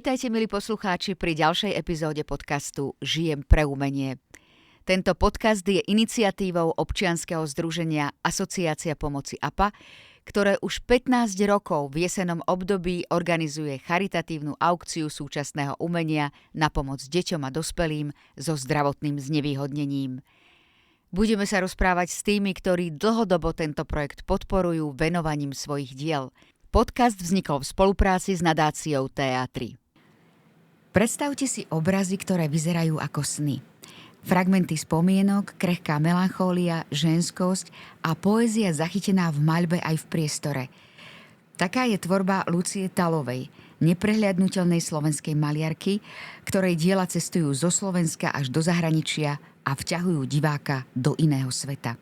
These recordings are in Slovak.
Vítajte, milí poslucháči, pri ďalšej epizóde podcastu Žijem pre umenie. Tento podcast je iniciatívou občianskeho združenia Asociácia pomoci APA, ktoré už 15 rokov v jesennom období organizuje charitatívnu aukciu súčasného umenia na pomoc deťom a dospelým so zdravotným znevýhodnením. Budeme sa rozprávať s tými, ktorí dlhodobo tento projekt podporujú venovaním svojich diel. Podcast vznikol v spolupráci s nadáciou Teatry. Predstavte si obrazy, ktoré vyzerajú ako sny. Fragmenty spomienok, krehká melanchólia, ženskosť a poézia zachytená v maľbe aj v priestore. Taká je tvorba Lucie Talovej, neprehliadnutelnej slovenskej maliarky, ktorej diela cestujú zo Slovenska až do zahraničia a vťahujú diváka do iného sveta.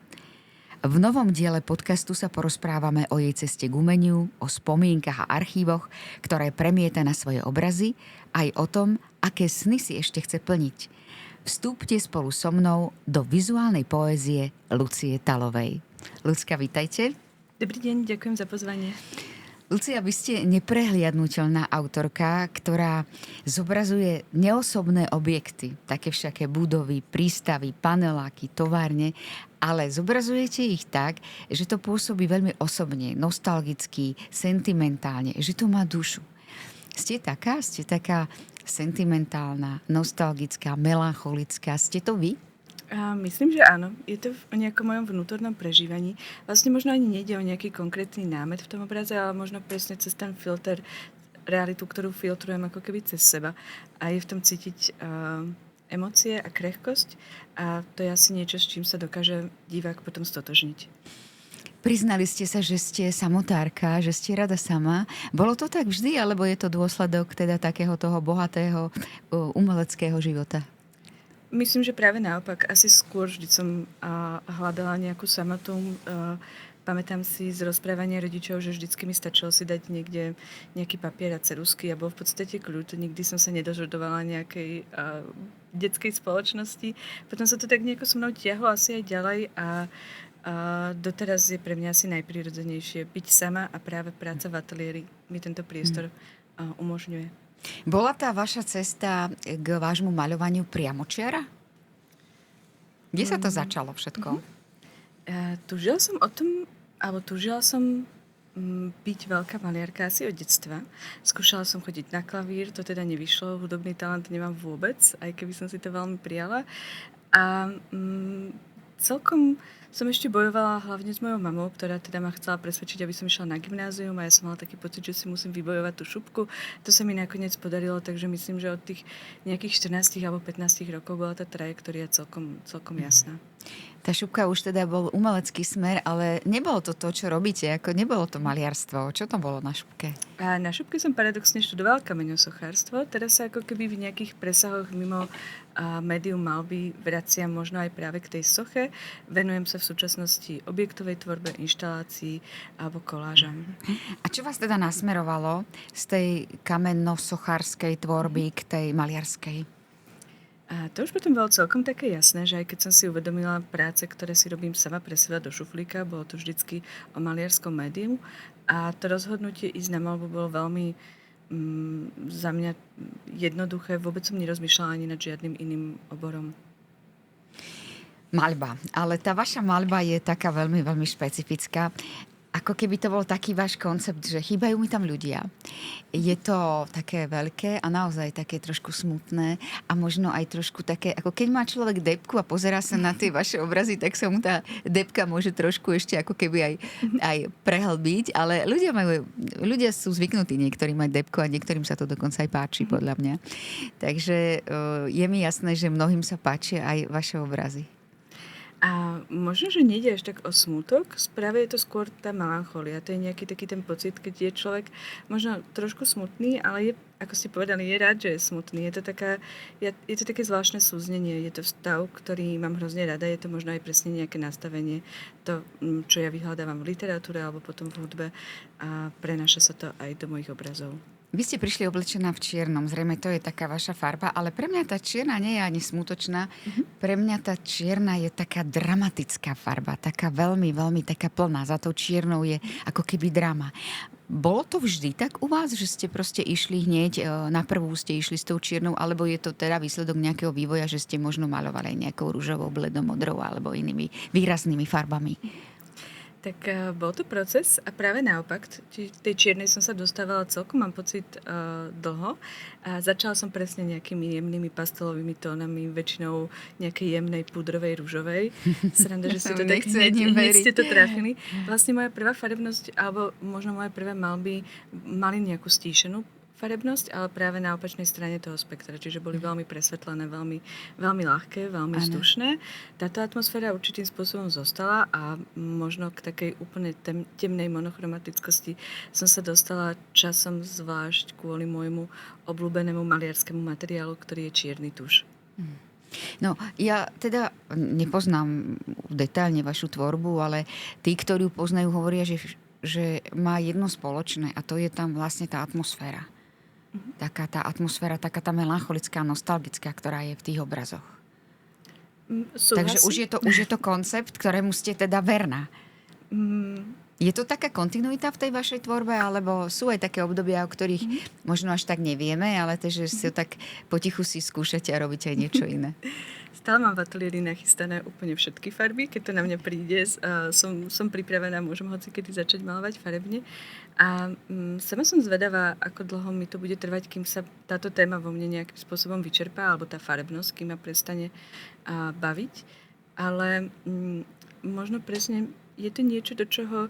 V novom diele podcastu sa porozprávame o jej ceste k umeniu, o spomienkach a archívoch, ktoré premieta na svoje obrazy, aj o tom, aké sny si ešte chce plniť. Vstúpte spolu so mnou do vizuálnej poézie Lucie Talovej. Lucka, vítajte. Dobrý deň, ďakujem za pozvanie. Lucia, vy ste neprehliadnutelná autorka, ktorá zobrazuje neosobné objekty, také všaké budovy, prístavy, paneláky, továrne, ale zobrazujete ich tak, že to pôsobí veľmi osobne, nostalgicky, sentimentálne, že to má dušu. Ste taká sentimentálna, nostalgická, melancholická. Ste to vy? Myslím, že áno. Je to o nejakom mojom vnútornom prežívaní. Vlastne možno ani nejde o nejaký konkrétny námet v tom obraze, ale možno presne cez ten filter, realitu, ktorú filtrujem ako keby cez seba. A je v tom cítiť emócie a krehkosť. A to je asi niečo, s čím sa dokáže divák potom stotožniť. Priznali ste sa, že ste samotárka, že ste rada sama. Bolo to tak vždy, alebo je to dôsledok teda takého toho bohatého umeleckého života? Myslím, že práve naopak. Asi skôr vždy som hľadala nejakú samotu. Pamätám si z rozprávania rodičov, že vždycky mi stačilo si dať niekde nejaký papier a ceruzky a bol v podstate kľud. Nikdy som sa nedožadovala nejakej detskej spoločnosti. Potom sa to tak nejako so mnou tiahlo asi aj ďalej a doteraz je pre mňa asi najprirodzenejšie byť sama a práve práca v ateliéri mi tento priestor umožňuje. Bola tá vaša cesta k vášmu maľovaniu priamočiara? Kde sa to začalo všetko? Túžila som byť veľká maliarka asi od detstva. Skúšala som chodiť na klavír, to teda nevyšlo, hudobný talent nemám vôbec, aj keby som si to veľmi prijala. A celkom som ešte bojovala hlavne s mojou mamou, ktorá teda ma chcela presvedčiť, aby som išla na gymnázium a ja som mala taký pocit, že si musím vybojovať tú šupku. To sa mi nakoniec podarilo, takže myslím, že od tých nejakých 14 alebo 15 rokov bola tá trajektória celkom jasná. Tá šupka už teda bol umelecký smer, ale nebolo to, čo robíte, ako nebolo to maliarstvo. Čo to bolo na šupke? A na šupke som paradoxne študovala kameňosochárstvo. Teraz sa ako keby v nejakých presahoch mimo médium malby vraciam možno aj práve k tej soche. Venujem sa v súčasnosti objektovej tvorbe, inštalácií alebo kolážam. A čo vás teda nasmerovalo z tej kamenno-sochárskej tvorby k tej maliarskej? A to už potom bolo celkom také jasné, že aj keď som si uvedomila práce, ktoré si robím sama pre seba do šuflíka, bolo to vždycky o maliarskom médiu a to rozhodnutie ísť na maľbu bolo veľmi za mňa jednoduché. Vôbec som nerozmýšľala ani nad žiadnym iným oborom. Maľba. Ale tá vaša maľba je taká veľmi, veľmi špecifická. Ako keby to bol taký váš koncept, že chýbajú mi tam ľudia. Je to také veľké a naozaj také trošku smutné a možno aj trošku také, ako keď má človek depku a pozerá sa na tie vaše obrazy, tak sa mu tá depka môže trošku ešte ako keby aj prehlbiť, ale ľudia sú zvyknutí niektorí mať depku a niektorým sa to dokonca aj páči, podľa mňa. Takže je mi jasné, že mnohým sa páčia aj vaše obrazy. A možno, že nejde až tak o smútok, práve je to skôr tá melancholia. To je nejaký taký ten pocit, keď je človek možno trošku smutný, ale je, ako ste povedali, je rád, že je smutný. Je to také zvláštne súznenie, je to stav, ktorý mám hrozne rada, je to možno aj presne nejaké nastavenie, to, čo ja vyhľadávam v literatúre alebo potom v hudbe a prenáša sa to aj do mojich obrazov. Vy ste prišli oblečená v čiernom, zrejme to je taká vaša farba, ale pre mňa tá čierna nie je ani smutočná. Pre mňa tá čierna je taká dramatická farba, taká veľmi, veľmi taká plná. Za tou čiernou je ako keby drama. Bolo to vždy tak u vás, že ste proste išli hneď, na prvú ste išli s tou čiernou, alebo je to teda výsledok nejakého vývoja, že ste možno malovali aj nejakou ružovou, bledomodrou alebo inými výraznými farbami? Tak bol to proces a práve naopak, tej čiernej som sa dostávala celkom, mám pocit, dlho a začala som presne nejakými jemnými pastelovými tónami, väčšinou nejakej jemnej pudrovej, ružovej. Sranda, že ste to tak hneď ste to trafili. Vlastne moja prvá farebnosť, alebo možno moje prvé malby mali nejakú stíšenú farebnosť, ale práve na opačnej strane toho spektra, čiže boli veľmi presvetlené, veľmi, veľmi ľahké, veľmi vzdušné. Táto atmosféra určitým spôsobom zostala a možno k takej úplne temnej monochromatickosti som sa dostala časom zvlášť kvôli môjmu obľúbenému maliarskému materiálu, ktorý je čierny tuš. No, ja teda nepoznám detailne vašu tvorbu, ale tí, ktorí ju poznajú, hovoria, že má jedno spoločné a to je tam vlastne tá atmosféra. Taká tá atmosféra, taká tá melancholická, nostalgická, ktorá je v tých obrazoch. Takže už je to koncept, ktorému ste teda verná. Je to taká kontinuita v tej vašej tvorbe, alebo sú aj také obdobia, o ktorých možno až tak nevieme, ale že si tak potichu si skúšate a robíte aj niečo iné? Stále mám v ateliéri nachystané úplne všetky farby. Keď to na mňa príde, som pripravená, môžem hocikedy začať malovať farebne. A sama som zvedavá, ako dlho mi to bude trvať, kým sa táto téma vo mne nejakým spôsobom vyčerpá, alebo tá farebnosť, kým ma prestane baviť. Ale možno presne je to niečo, do čoho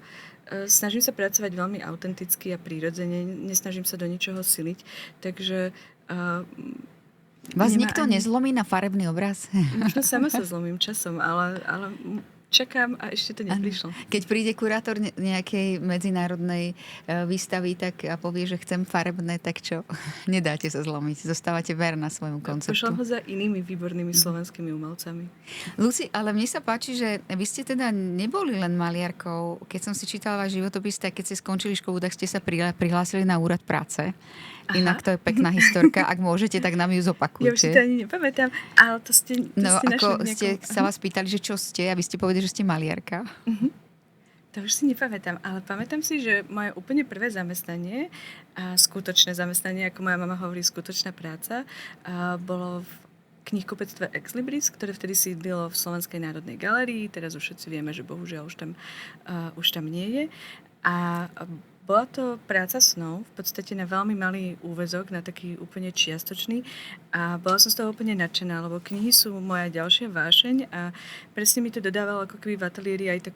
snažím sa pracovať veľmi autenticky a prirodzene. Nesnažím sa do ničoho siliť. Takže vás nikto nezlomí na farebný obraz? Možno sama sa zlomím časom, ale čakám a ešte to neprišlo. Keď príde kurátor nejakej medzinárodnej výstavy tak a povie, že chcem farebné, tak čo? Nedáte sa zlomiť. Zostávate verná svojmu konceptu. Pošlem ho za inými výbornými slovenskými umelcami. Luci, ale mne sa páči, že vy ste teda neboli len maliarkou. Keď som si čítala váš životopis, tak keď ste skončili školu, tak ste sa prihlásili na úrad práce. Aha. Inak to je pekná historka. Ak môžete, tak nám ju zopakujte. Ja už si to ani nepamätám, ale to ste ako ste sa vás pýtali, že čo ste, a vy ste povedali, že ste maliarka. To už si nepamätám, ale pamätám si, že moje úplne prvé zamestnanie, a skutočné zamestnanie, ako moja mama hovorí, skutočná práca, bolo v knihkupectve Ex Libris, ktoré vtedy sídlilo v Slovenskej národnej galérii. Teraz už všetci vieme, že bohužiaľ už tam nie je. A bola to práca snov, v podstate na veľmi malý úväzok, na taký úplne čiastočný a bola som z toho úplne nadšená, lebo knihy sú moja ďalšia vášeň a presne mi to dodávalo ako keby v ateliéri aj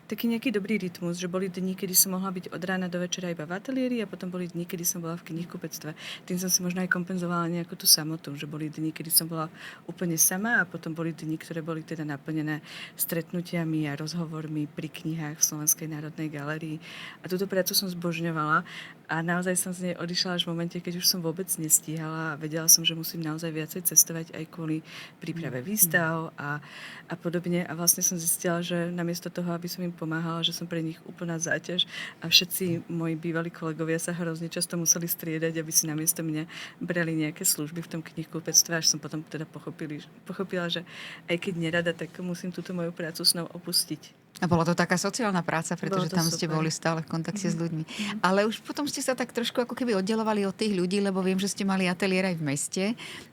taký nejaký dobrý rytmus, že boli dni, kedy som mohla byť od rána do večera iba v ateliéri a potom boli dni, kedy som bola v knihkupectve. Tým som si možno aj kompenzovala nejakú tú samotu, že boli dni, kedy som bola úplne sama a potom boli dni, ktoré boli teda naplnené stretnutiami a rozhovormi pri knihách v Slovenskej národnej galérii. A túto prácu som zbožňovala a naozaj som z nej odišla až v momente, keď už som vôbec nestíhala a vedela som, že musím naozaj viacej cestovať aj kvôli príprave výstav a podobne. A vlastne som zistila, že namiesto toho, aby som im pomáhala, že som pre nich úplná záťaž a všetci moji bývalí kolegovia sa hrozne často museli striedať, aby si namiesto mňa brali nejaké služby v tom knihkupectve, až som potom teda pochopila, že aj keď nerada, tak musím túto moju prácu snov opustiť. A bola to taká sociálna práca, pretože tam ste boli stále v kontakte s ľuďmi. Ale už potom ste sa tak trošku ako keby oddelovali od tých ľudí, lebo viem, že ste mali ateliér aj v meste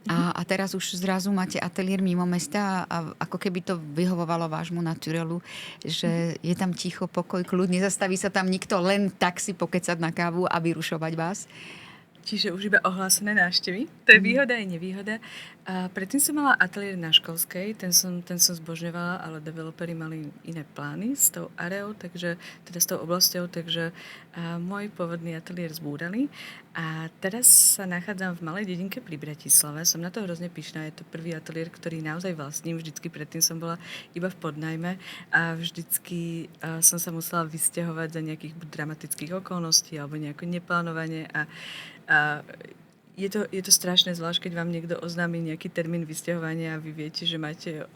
a teraz už zrazu máte ateliér mimo mesta a ako keby to vyhovovalo vášmu naturelu, že je tam ticho, pokoj, kľud, nezastaví sa tam nikto len tak si pokecať na kávu a vyrušovať vás. Čiže už iba ohlásené návštevy. To je výhoda aj nevýhoda. A predtým som mala ateliér na Školskej, ten som zbožňovala, ale developeri mali iné plány s tou areou, teda s tou oblasťou, takže môj pôvodný ateliér zbúrali. A teraz sa nachádzam v malej dedinke pri Bratislave. Som na to hrozne pyšná. Je to prvý ateliér, ktorý naozaj vlastním. Vždycky predtým som bola iba v podnajme a vždycky som sa musela vysťahovať za nejakých dramatických okolností alebo nejako neplánovanie a je to strašné, zvlášť keď vám niekto oznámi nejaký termín vysťahovania a vy viete, že máte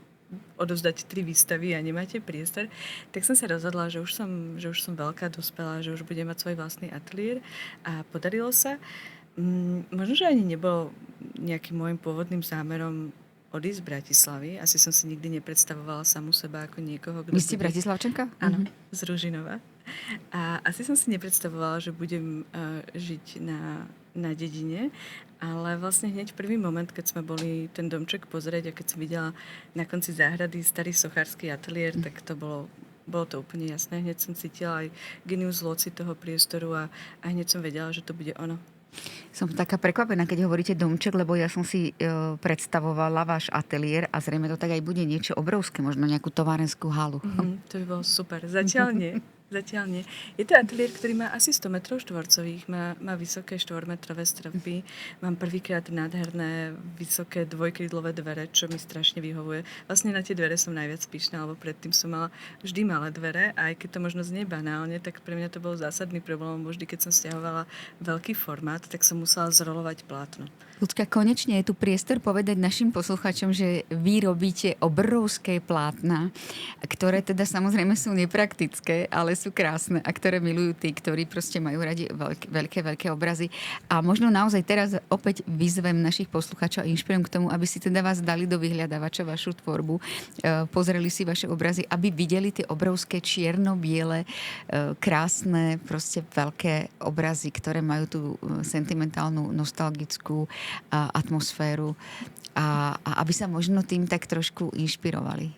odovzdať 3 výstavy a nemáte priestor, tak som sa rozhodla, že už som veľká, dospelá, že už budem mať svoj vlastný ateliér a podarilo sa. Možno, že ani nebol nejakým môjim pôvodným zámerom odísť z Bratislavy. Asi som si nikdy nepredstavovala samu seba ako niekoho, kto... Vy ste Bratislavčanka? Áno, z Ružinova. A asi som si nepredstavovala, že budem žiť na dedine, ale vlastne hneď prvý moment, keď sme boli ten domček pozrieť a keď som videla na konci záhrady starý sochársky ateliér, tak to bolo to úplne jasné. Hneď som cítila aj genius loci toho priestoru a hneď som vedela, že to bude ono. Som taká prekvapená, keď hovoríte domček, lebo ja som si predstavovala váš ateliér a zrejme to tak aj bude niečo obrovské, možno nejakú továrenskú halu. To by bolo super. Zatiaľ nie. Je to ateliér, ktorý má asi 100 metrov štvorcových, má vysoké 4-metrové stropy, mám prvýkrát nádherné, vysoké dvojkrídlové dvere, čo mi strašne vyhovuje. Vlastne na tie dvere som najviac pyšná, lebo predtým som mala vždy malé dvere a aj keď to možno znie banálne, tak pre mňa to bol zásadný problém, lebo vždy, keď som stiahovala veľký formát, tak som musela zrolovať plátno. Ľudská, konečne je tu priestor povedať našim poslucháčom, že vy robíte obrovské plátna, ktoré teda samozrejme sú nepraktické, ale sú krásne a ktoré milujú tí, ktorí proste majú radi veľké obrazy. A možno naozaj teraz opäť vyzvem našich poslucháčov a inšpirujem k tomu, aby si teda vás dali do vyhľadávača vašu tvorbu, pozreli si vaše obrazy, aby videli tie obrovské čierno-biele, krásne, proste veľké obrazy, ktoré majú tú sentimentálnu, nostalgickú atmosféru a aby sa možno tým tak trošku inšpirovali.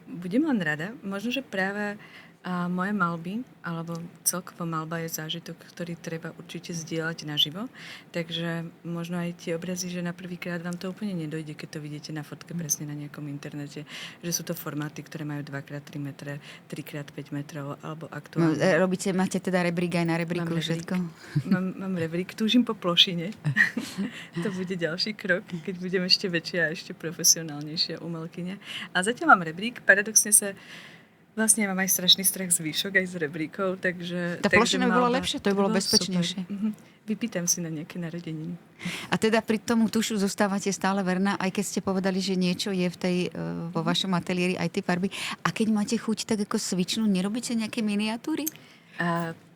Budem len rada. Možno, že práve moje malby, alebo celkovo malba je zážitok, ktorý treba určite zdieľať naživo. Takže možno aj tie obrazy, že na prvýkrát vám to úplne nedojde, keď to vidíte na fotke presne na nejakom internete. Že sú to formáty, ktoré majú 2x3 metre, 3x5 metrov, alebo aktuálne. Máte teda rebrík aj na rebríku všetko? Mám rebrík, túžim po plošine. To bude ďalší krok, keď budem ešte väčšia a ešte profesionálnejšia umelkyňa. A zatiaľ mám rebrík, paradoxne sa vlastne mám aj strašný strach z výšok, aj z rebríkov, takže... Tá plošina by bola lepšie, to by bolo bezpečnejšie. Vypýtam si na nejaké narodeniny. A teda pri tomu tušu zostávate stále verná, aj keď ste povedali, že niečo je vo vašom ateliéri, aj tie farby. A keď máte chuť tak ako svičnúť, nerobíte nejaké miniatúry?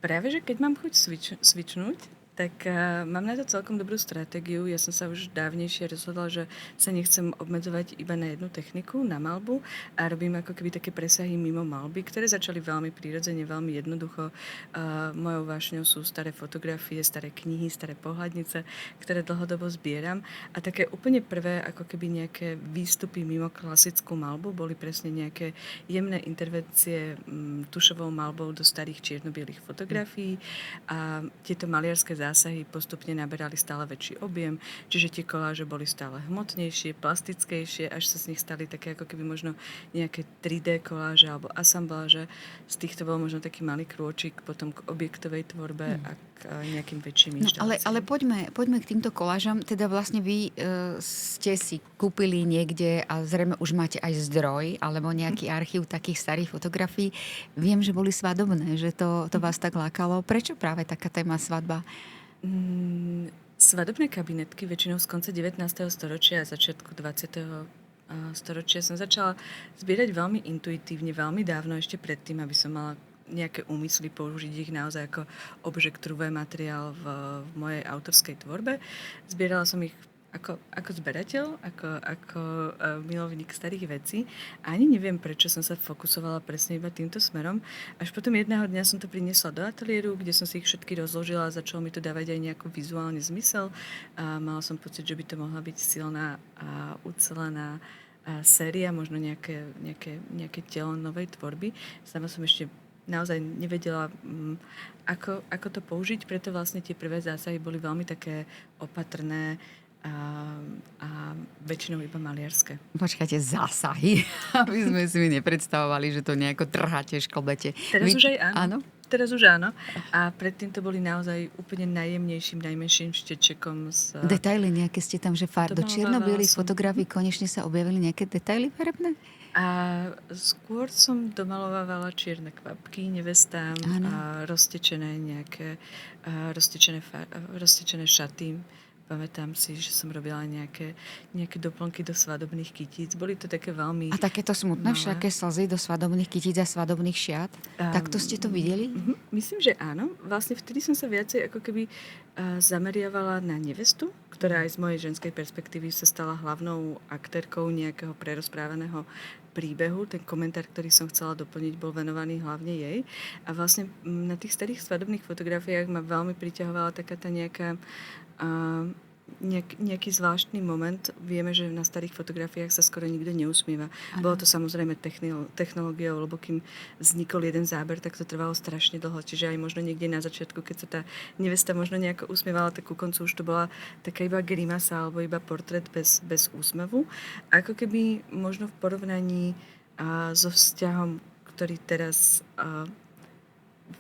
Práve, že keď mám chuť svičnúť, tak mám na to celkom dobrú stratégiu. Ja som sa už dávnejšie rozhodla, že sa nechcem obmedzovať iba na jednu techniku, na maľbu a robím ako keby také presahy mimo maľby, ktoré začali veľmi prirodzene, veľmi jednoducho. Mojou vášňou sú staré fotografie, staré knihy, staré pohľadnice, ktoré dlhodobo zbieram a také úplne prvé ako keby nejaké výstupy mimo klasickú maľbu boli presne nejaké jemné intervencie tušovou maľbou do starých čierno-bielých fotografií a tieto maliarské zásahy postupne naberali stále väčší objem, čiže tie koláže boli stále hmotnejšie, plastickejšie, až sa z nich stali také ako keby možno nejaké 3D koláže alebo asambláže. Z týchto bol možno taký malý krôčik potom k objektovej tvorbe a k nejakým väčším inštaláciám. Ale poďme k týmto kolážam. Teda vlastne vy ste si kúpili niekde a zrejme už máte aj zdroj alebo nejaký archív takých starých fotografií. Viem, že boli svadobné, že to vás tak lákalo. Prečo práve taká téma svadba? Svadobné kabinetky väčšinou z konca 19. storočia a začiatku 20. storočia som začala zbierať veľmi intuitívne, veľmi dávno ešte predtým, aby som mala nejaké úmysly použiť ich naozaj ako obžektrúvé materiál v mojej autorskej tvorbe. Zbierala som ich ako zberateľ, ako milovník starých vecí. A ani neviem, prečo som sa fokusovala presne iba týmto smerom. Až potom jedného dňa som to priniesla do ateliéru, kde som si ich všetky rozložila a začalo mi to dávať aj nejaký vizuálny zmysel. A mala som pocit, že by to mohla byť silná a ucelená séria, možno nejaké telo novej tvorby. Sama som ešte naozaj nevedela, ako to použiť, preto vlastne tie prvé zásahy boli veľmi také opatrné, a väčšinou iba maliarské. Počkajte, zásahy, aby sme si nepredstavovali, že to nejako trháte, šklbete. Teraz už aj áno. Áno? Teraz už áno. A predtým to boli naozaj úplne najjemnejším, najmenším štečekom. Detaily nejaké ste tam, že do čierno-bielých fotografií konečne sa objavili nejaké detaily farebné? A skôr som domalovávala čierne kvapky nevestám a roztečené šaty. Pamätám si, že som robila nejaké doplnky do svadobných kytíc. Boli to také veľmi... A takéto smutné všaké slzy do svadobných kytíc a svadobných šiat? Takto ste to videli? Myslím, že áno. Vlastne vtedy som sa viacej ako keby zameriavala na nevestu, ktorá aj z mojej ženskej perspektívy sa stala hlavnou aktérkou nejakého prerozprávaného príbehu. Ten komentár, ktorý som chcela doplniť, bol venovaný hlavne jej. A vlastne na tých starých svadobných fotografiách ma veľmi priťahovala taká tá nejaká nejaký zvláštny moment. Vieme, že na starých fotografiách sa skoro nikto neusmieva. Ano. Bolo to samozrejme technológiou, lebo kým vznikol jeden záber, tak to trvalo strašne dlho. Čiže aj možno niekde na začiatku, keď sa tá nevesta možno nejako usmievala, tak ku koncu už to bola taká iba grimasa alebo iba portrét bez úsmevu. Ako keby možno v porovnaní so vzťahom, ktorý teraz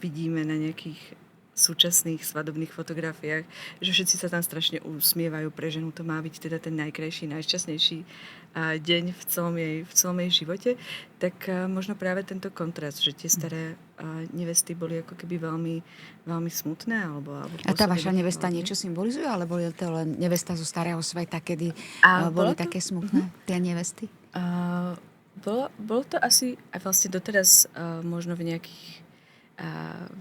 vidíme na nejakých súčasných svadobných fotografiách, že všetci sa tam strašne usmievajú. Pre ženu to má byť teda ten najkrajší, najšťastnejší deň v celom jej živote. Tak možno práve tento kontrast, že tie staré nevesty boli ako keby veľmi, veľmi smutné. Alebo a tá vaša nevesta niečo symbolizuje? Alebo je to len nevesta zo starého sveta, kedy boli také smutné tie nevesty? Bolo to asi aj vlastne doteraz možno v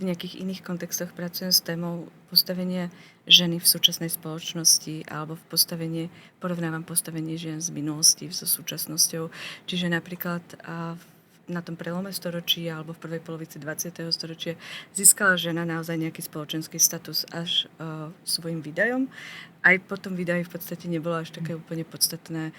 nejakých iných kontextoch pracujem s témou postavenia ženy v súčasnej spoločnosti alebo porovnávam postavenie žien z minulosti so súčasnosťou. Čiže napríklad na tom prelome storočí alebo v prvej polovici 20. storočia získala žena naozaj nejaký spoločenský status až svojim výdajom. Aj po tom výdaji v podstate nebolo až také úplne podstatné,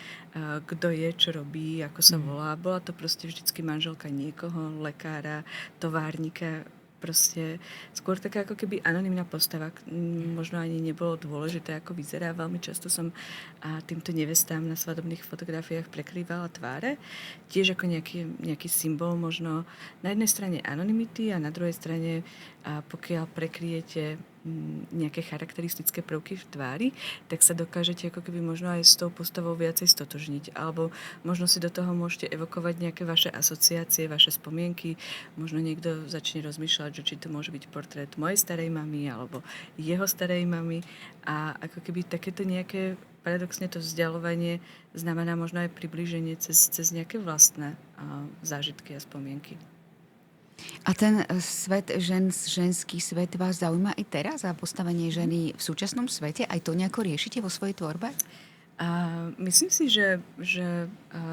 kto je, čo robí, ako sa volá. Bola to proste vždycky manželka niekoho, lekára, továrnika, proste skôr taká ako keby anonymná postava. Možno ani nebolo dôležité, ako vyzerá. Veľmi často som týmto nevestám na svadobných fotografiách prekrývala tváre. Tiež ako nejaký symbol možno na jednej strane anonymity a na druhej strane, pokiaľ prekryjete nejaké charakteristické prvky v tvári, tak sa dokážete ako keby možno aj s tou postavou viacej stotožniť. Alebo možno si do toho môžete evokovať nejaké vaše asociácie, vaše spomienky. Možno niekto začne rozmýšľať, že či to môže byť portrét mojej starej mamy alebo jeho starej mamy. A ako keby takéto nejaké, paradoxne to vzdialovanie znamená možno aj priblíženie cez nejaké vlastné zážitky a spomienky. A ten svet, ženský svet vás zaujíma aj teraz a postavenie ženy v súčasnom svete? Aj to nejako riešite vo svojej tvorbe? Myslím si, že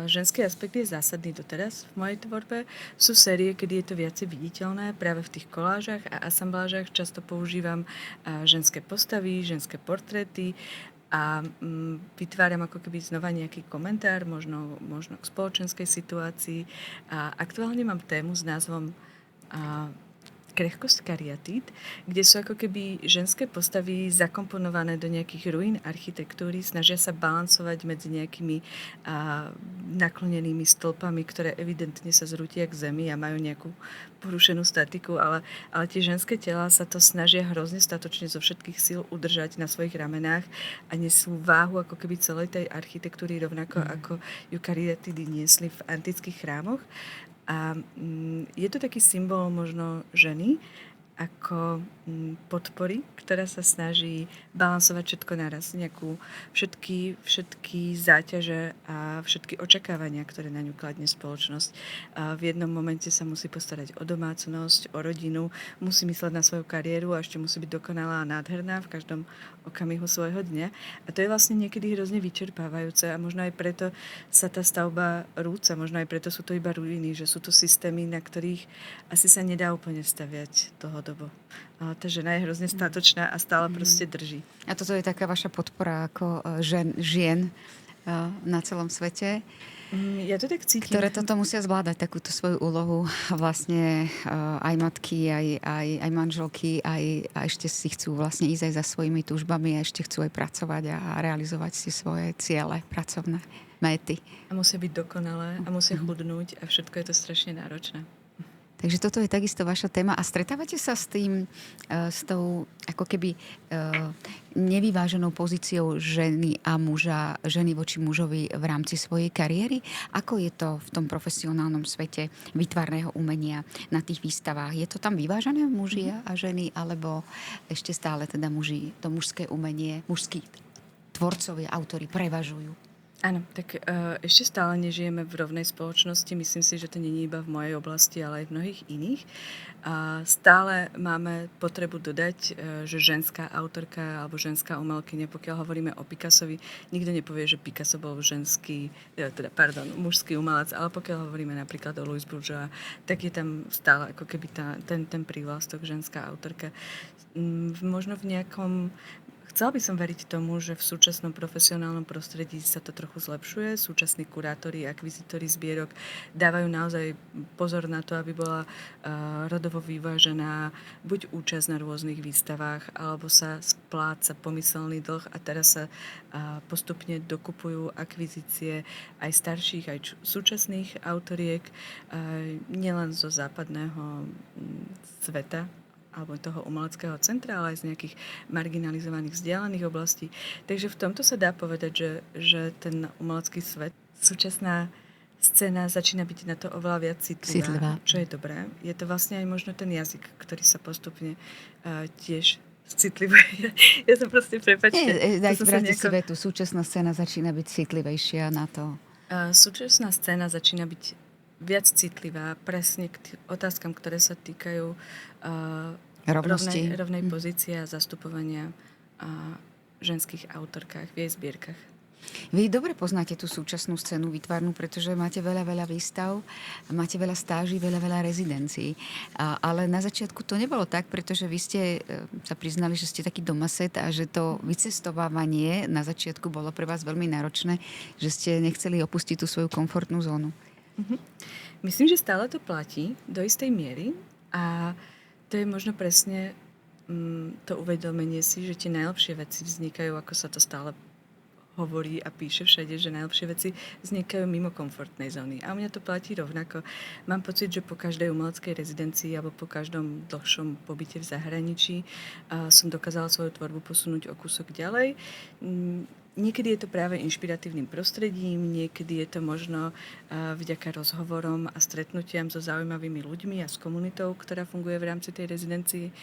ženský aspekt je zásadný doteraz v mojej tvorbe. Sú série, kedy je to viacej viditeľné. Práve v tých kolážach a asamblážach často používam ženské postavy, ženské portréty a vytváram ako keby znova nejaký komentár, možno k spoločenskej situácii. A aktuálne mám tému s názvom Krehkosť kariatid, kde sú ako keby ženské postavy zakomponované do nejakých ruín architektúry, snažia sa balansovať medzi nejakými naklonenými stĺpami, ktoré evidentne sa zrútia k zemi a majú nejakú porušenú statiku, ale tie ženské tela sa to snažia hrozne statočne zo všetkých síl udržať na svojich ramenách a nesú váhu ako keby celej tej architektúry rovnako ako ju kariatidy niesli v antických chrámoch. A je to taký symbol možno ženy ako podpory, ktorá sa snaží balansovať všetko naraz. Všetky záťaže a všetky očakávania, ktoré na ňu kladne spoločnosť. A v jednom momente sa musí postarať o domácnosť, o rodinu, musí mysleť na svoju kariéru a ešte musí byť dokonalá a nádherná v každom okamihu svojho dňa. A to je vlastne niekedy hrozne vyčerpávajúce a možno aj preto sa tá stavba rúca, možno aj preto sú to iba ruiny, že sú to systémy, na ktorých asi sa nedá úplne staviať dlhodobo. A tá žena je hrozne statočná a stále proste drží. A toto je taká vaša podpora ako žien na celom svete? Ja to tak cítim. Ktoré toto musia zvládať, takúto svoju úlohu vlastne aj matky, aj manželky, a ešte si chcú vlastne ísť aj za svojimi túžbami a ešte chcú aj pracovať a realizovať si svoje ciele pracovné, méty. A musia byť dokonalé a musia chudnúť a všetko je to strašne náročné. Takže toto je takisto vaša téma. A stretávate sa s tou ako keby nevyváženou pozíciou ženy a muža, ženy voči mužovi v rámci svojej kariéry? Ako je to v tom profesionálnom svete výtvarného umenia na tých výstavách? Je to tam vyvážené muži a ženy, alebo ešte stále teda muži, to mužské umenie, mužskí tvorcovia, autori prevažujú? Áno, tak ešte stále nežijeme v rovnej spoločnosti. Myslím si, že to nie je iba v mojej oblasti, ale aj v mnohých iných. A stále máme potrebu dodať, že ženská autorka alebo ženská umelkyňa, pokiaľ hovoríme o Picassovi, nikto nepovie, že Picasso bol mužský umelec, ale pokiaľ hovoríme napríklad o Louise Bourgeois, tak je tam stále ako keby ten prívlastok ženská autorka. Možno v nejakom Chcela by som veriť tomu, že v súčasnom profesionálnom prostredí sa to trochu zlepšuje. Súčasní kurátori, akvizitori zbierok dávajú naozaj pozor na to, aby bola rodovo vyvážená buď účasť na rôznych výstavách, alebo sa spláca pomyselný dlh a teraz sa postupne dokupujú akvizície aj starších, aj súčasných autoriek, nielen zo západného sveta, alebo toho umeleckého centra, ale aj z nejakých marginalizovaných, vzdialených oblastí. Takže v tomto sa dá povedať, že ten umelecký svet, súčasná scéna začína byť na to oveľa viac citlivá, čo je dobré. Je to vlastne aj možno ten jazyk, ktorý sa postupne tiež citlivuje. Ja som proste, prepáčte. Vráti si vetu, súčasná scéna začína byť citlivejšia na to. Súčasná scéna začína byť viac citlivá presne k otázkam, ktoré sa týkajú rovnej pozície a zastupovania ženských autorkách v jej zbierkach. Vy dobre poznáte tú súčasnú scénu výtvarnú, pretože máte veľa výstav, máte veľa stáží, veľa rezidencií. Ale na začiatku to nebolo tak, pretože vy ste sa priznali, že ste taký domaset a že to vycestovávanie na začiatku bolo pre vás veľmi náročné, že ste nechceli opustiť tú svoju komfortnú zónu. Myslím, že stále to platí do istej miery a to je možno presne to uvedomenie si, že tie najlepšie veci vznikajú, ako sa to stále hovorí a píše všade, že najlepšie veci vznikajú mimo komfortnej zóny. A u mňa to platí rovnako. Mám pocit, že po každej umeleckej rezidencii alebo po každom dlhšom pobyte v zahraničí som dokázala svoju tvorbu posunúť o kúsok ďalej. Niekedy je to práve inšpiratívnym prostredím, niekedy je to možno vďaka rozhovorom a stretnutiam so zaujímavými ľuďmi a s komunitou, ktorá funguje v rámci tej rezidencii.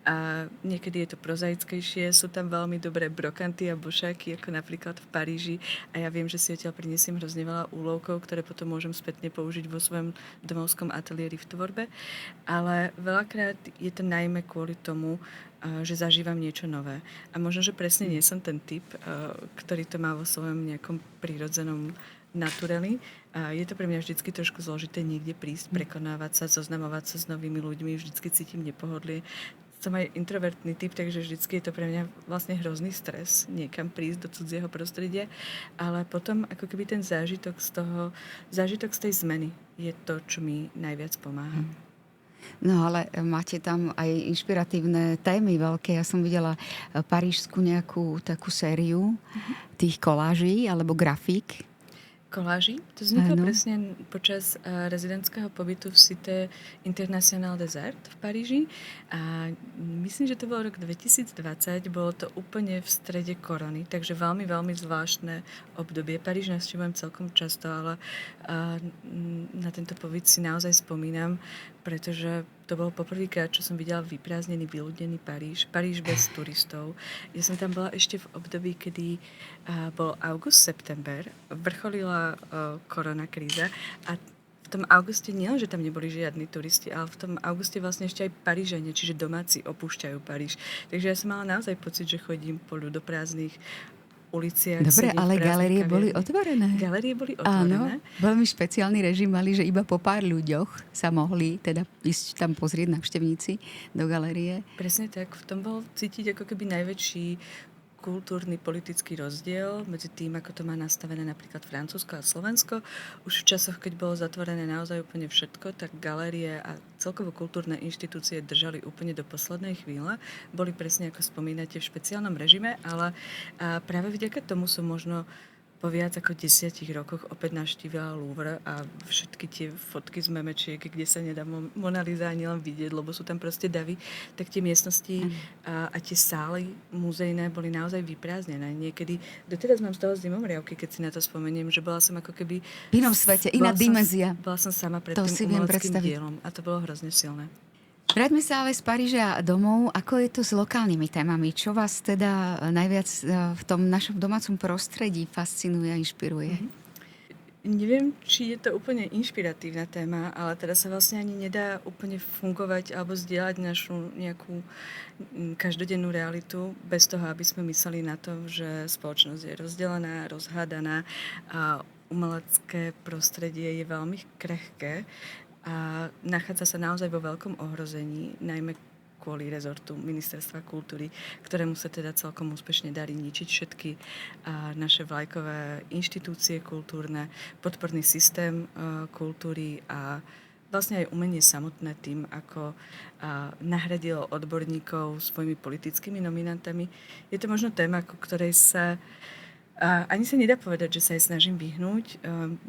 A niekedy je to prozaickejšie, sú tam veľmi dobré brokanty a bošáky, ako napríklad v Paríži. A ja viem, že si odtiaľ prinesiem hrozne veľa úlovkov, ktoré potom môžem spätne použiť vo svojom domovskom ateliéri v tvorbe. Ale veľakrát je to najmä kvôli tomu, že zažívam niečo nové. A možno, že presne nie som ten typ, ktorý to má vo svojom nejakom prírodzenom natureli. Je to pre mňa vždycky trošku zložité niekde prísť, prekonávať sa, zoznamovať sa s novými ľuďmi, vždycky cítim nepohodlie. Som aj introvertný typ, takže vždycky je to pre mňa vlastne hrozný stres niekam prísť do cudzieho prostredia, ale potom ako keby ten zážitok z tej zmeny je to, čo mi najviac pomáha. No ale máte tam aj inšpiratívne témy veľké. Ja som videla parížskú nejakú takú sériu tých koláží alebo grafík. Koláži. To vzniklo presne počas rezidentského pobytu v Cité International des Arts v Paríži. A myslím, že to bol rok 2020. Bolo to úplne v strede korony, takže veľmi zvláštne obdobie. Paríž navštevujem celkom často, ale na tento pobyt si naozaj spomínam, pretože to bolo poprvýkrát, čo som videla vyprázdnený, vyľudnený Paríž. Paríž bez turistov. Ja som tam bola ešte v období, kedy bol august-september, vrcholila korona kríza a v tom auguste nielen, že tam neboli žiadni turisti, ale v tom auguste vlastne ešte aj Parížania, čiže domáci opúšťajú Paríž. Takže ja som mala naozaj pocit, že chodím po ľudoprázdnych uliciach. Dobre, ale galérie boli otvorené. Galérie boli otvorené. Áno, veľmi špeciálny režim mali, že iba po pár ľuďoch sa mohli teda ísť tam pozrieť návštevníci do galérie. Presne tak. V tom bol cítiť ako keby najväčší kultúrny, politický rozdiel medzi tým, ako to má nastavené napríklad Francúzsko a Slovensko. Už v časoch, keď bolo zatvorené naozaj úplne všetko, tak galérie a celkovo kultúrne inštitúcie držali úplne do poslednej chvíle. Boli presne, ako spomínate, v špeciálnom režime, ale práve vďaka tomu som možno po viac ako 10 rokoch opäť navštívila Louvre a všetky tie fotky z memečiek, kde sa nedá Mona Lisa ani len vidieť, lebo sú tam proste davy, tak tie miestnosti a tie sály muzejné boli naozaj vyprázdnené. Niekedy, doteraz mám z toho zimomriavky, keď si na to spomeniem, že bola som ako keby v inom svete, iná dimenzia. Bola som sama pred tým umeleckým dielom a to bolo hrozne silné. Vráťme sa ale z Paríža domov. Ako je to s lokálnymi témami? Čo vás teda najviac v tom našom domácom prostredí fascinuje a inšpiruje? Neviem, či je to úplne inšpiratívna téma, ale teraz sa vlastne ani nedá úplne fungovať alebo zdieľať našu nejakú každodennú realitu bez toho, aby sme mysleli na to, že spoločnosť je rozdelená, rozhádaná a umelecké prostredie je veľmi krehké a nachádza sa naozaj vo veľkom ohrození, najmä kvôli rezortu Ministerstva kultúry, ktorému sa teda celkom úspešne darí ničiť všetky naše vlajkové inštitúcie kultúrne, podporný systém kultúry a vlastne aj umenie samotné tým, ako nahradilo odborníkov svojimi politickými nominantami. Je to možno téma, ku ktorej sa ani sa nedá povedať, že sa jej snažím vyhnúť.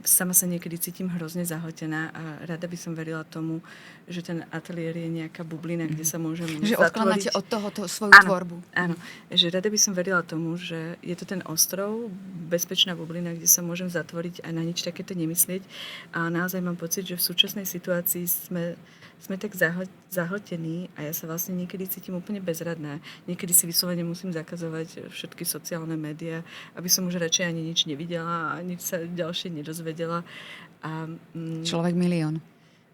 Sama sa niekedy cítim hrozne zahltená a rada by som verila tomu, že ten ateliér je nejaká bublina, kde sa môžem Že zatvoriť. odkladáte od tohoto svoju tvorbu. Áno, že rada by som verila tomu, že je to ten ostrov, bezpečná bublina, kde sa môžem zatvoriť a na nič takéto nemyslieť. A naozaj mám pocit, že v súčasnej situácii sme tak zahltení a ja sa vlastne niekedy cítim úplne bezradná. Niekedy si vyslovene musím zakazovať všetky sociálne médiá, aby som už radšej ani nič nevidela a nič sa ďalšie nedozvedela. Človek milión.